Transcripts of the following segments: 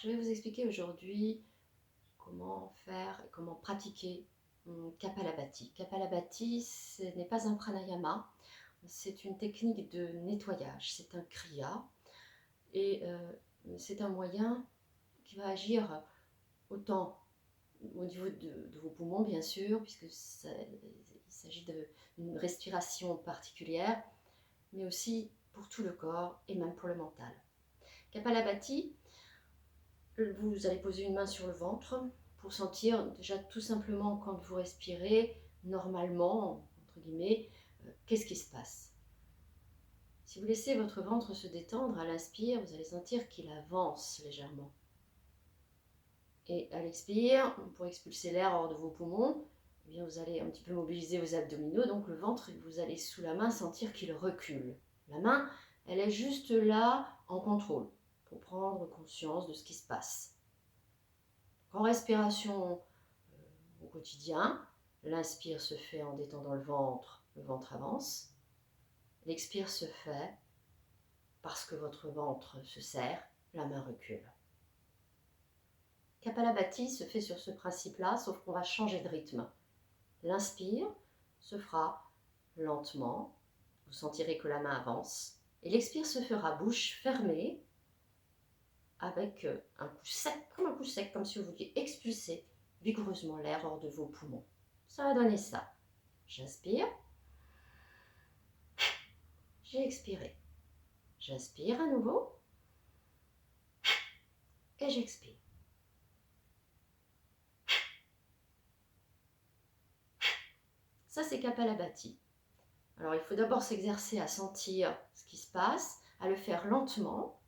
Je vais vous expliquer aujourd'hui comment faire et comment pratiquer Kapalabhati. Kapalabhati, ce n'est pas un pranayama, c'est une technique de nettoyage, c'est un kriya et c'est un moyen qui va agir autant au niveau de vos poumons bien sûr, puisque il s'agit d'une respiration particulière, mais aussi pour tout le corps et même pour le mental. Kapalabhati, vous allez poser une main sur le ventre pour sentir déjà tout simplement quand vous respirez normalement, entre guillemets, qu'est-ce qui se passe. Si vous laissez votre ventre se détendre à l'inspire, vous allez sentir qu'il avance légèrement. Et à l'expire, pour expulser l'air hors de vos poumons, eh bien vous allez un petit peu mobiliser vos abdominaux, donc le ventre, vous allez sous la main sentir qu'il recule. La main, elle est juste là en contrôle, pour prendre conscience de ce qui se passe. En respiration au quotidien, l'inspire se fait en détendant le ventre avance. L'expire se fait parce que votre ventre se serre, la main recule. Kapalabhati se fait sur ce principe-là, sauf qu'on va changer de rythme. L'inspire se fera lentement, vous sentirez que la main avance, et l'expire se fera bouche fermée, avec un coup sec, comme si vous vouliez expulser vigoureusement l'air hors de vos poumons. Ça va donner ça. J'inspire, j'ai expiré. J'inspire à nouveau et j'expire. Ça, c'est Kapalabhati. Alors, il faut d'abord s'exercer à sentir ce qui se passe, à le faire lentement.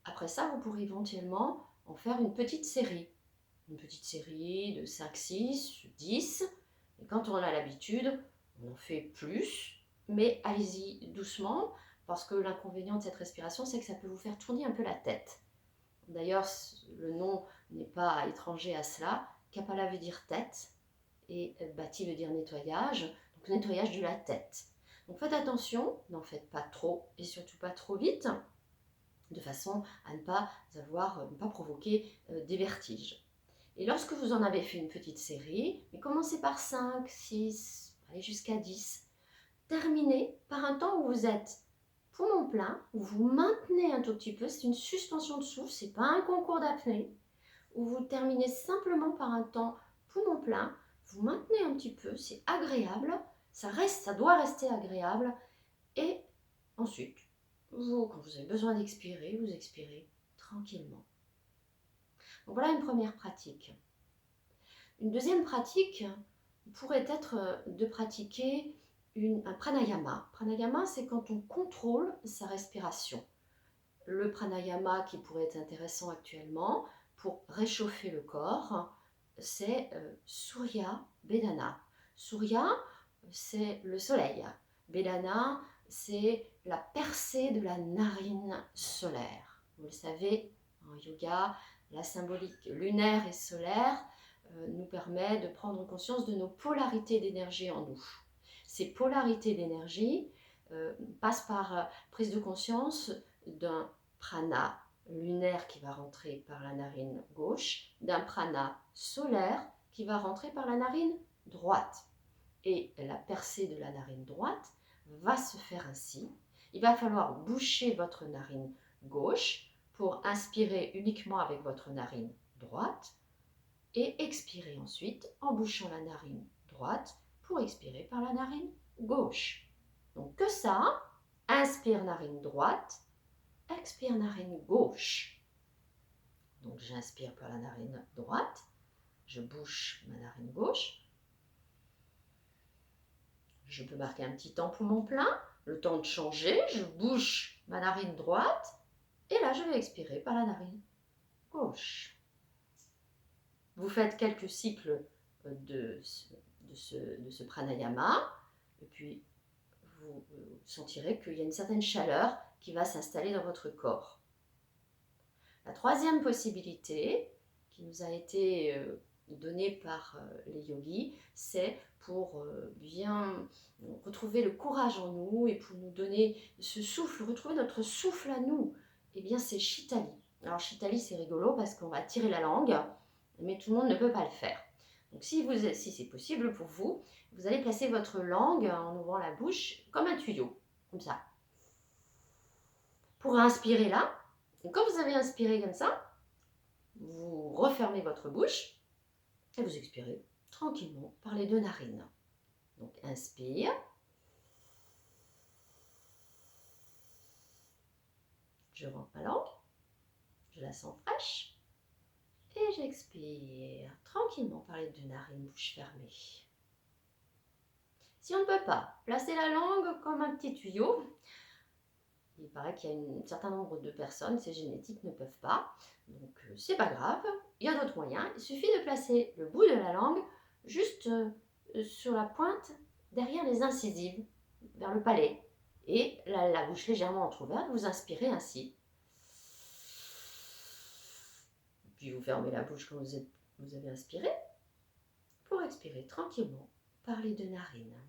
Après ça, vous pourrez éventuellement en faire une petite série. Une petite série de 5, 6, 10. Et quand on a l'habitude, on en fait plus. Mais allez-y doucement, parce que l'inconvénient de cette respiration, c'est que ça peut vous faire tourner un peu la tête. D'ailleurs, le nom n'est pas étranger à cela. Kapala veut dire tête et Bhati veut dire nettoyage, donc nettoyage de la tête. Donc faites attention, n'en faites pas trop et surtout pas trop vite, de façon à ne pas provoquer des vertiges. Et lorsque vous en avez fait une petite série, commencez par 5, 6, allez jusqu'à 10. Terminez par un temps où vous êtes poumon plein, où vous maintenez un tout petit peu, c'est une suspension de souffle, c'est pas un concours d'apnée, où vous terminez simplement par un temps poumon plein, vous maintenez un petit peu, c'est agréable, ça doit rester agréable, et ensuite, quand vous avez besoin d'expirer, vous expirez tranquillement. Donc voilà une première pratique. Une deuxième pratique pourrait être de pratiquer un pranayama. Pranayama, c'est quand on contrôle sa respiration. Le pranayama qui pourrait être intéressant actuellement pour réchauffer le corps, c'est Surya Bedana. Surya, c'est le soleil. Bedana, c'est la percée de la narine solaire. Vous le savez, en yoga, la symbolique lunaire et solaire nous permet de prendre conscience de nos polarités d'énergie en nous. Ces polarités d'énergie passent par prise de conscience d'un prana lunaire qui va rentrer par la narine gauche, d'un prana solaire qui va rentrer par la narine droite. Et la percée de la narine droite va se faire ainsi. Il va falloir boucher votre narine gauche pour inspirer uniquement avec votre narine droite et expirer ensuite en bouchant la narine droite pour expirer par la narine gauche. Donc que ça, inspire narine droite, expire narine gauche. Donc j'inspire par la narine droite, je bouche ma narine gauche. Je peux marquer un petit temps poumon plein, le temps de changer, je bouche ma narine droite et là je vais expirer par la narine gauche. Vous faites quelques cycles de ce pranayama et puis vous sentirez qu'il y a une certaine chaleur qui va s'installer dans votre corps. La troisième possibilité qui nous a été donnée par les yogis, c'est pour bien retrouver le courage en nous et pour nous donner ce souffle, retrouver notre souffle à nous, et bien c'est Shitali. Alors chez Thalie, c'est rigolo parce qu'on va tirer la langue, mais tout le monde ne peut pas le faire. Donc si c'est possible pour vous, vous allez placer votre langue en ouvrant la bouche comme un tuyau, comme ça. Pour inspirer là, et quand vous avez inspiré comme ça, vous refermez votre bouche et vous expirez tranquillement par les 2 narines. Donc inspire. Je rentre ma langue, je la sens fraîche et j'expire tranquillement par les 2 narines, bouche fermée. Si on ne peut pas placer la langue comme un petit tuyau, il paraît qu'il y a un certain nombre de personnes, c'est génétique, ne peuvent pas. Donc c'est pas grave, il y a d'autres moyens. Il suffit de placer le bout de la langue juste sur la pointe, derrière les incisives, vers le palais. Et la bouche légèrement entrouverte, vous inspirez ainsi. Puis vous fermez la bouche quand vous avez inspiré, pour expirer tranquillement par les 2 narines.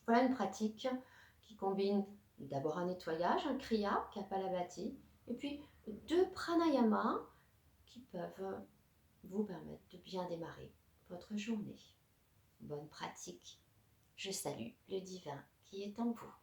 Voilà une pratique qui combine d'abord un nettoyage, un kriya, kapalabhati, et puis 2 pranayamas qui peuvent vous permettre de bien démarrer votre journée. Bonne pratique. Je salue le divin qui est en vous.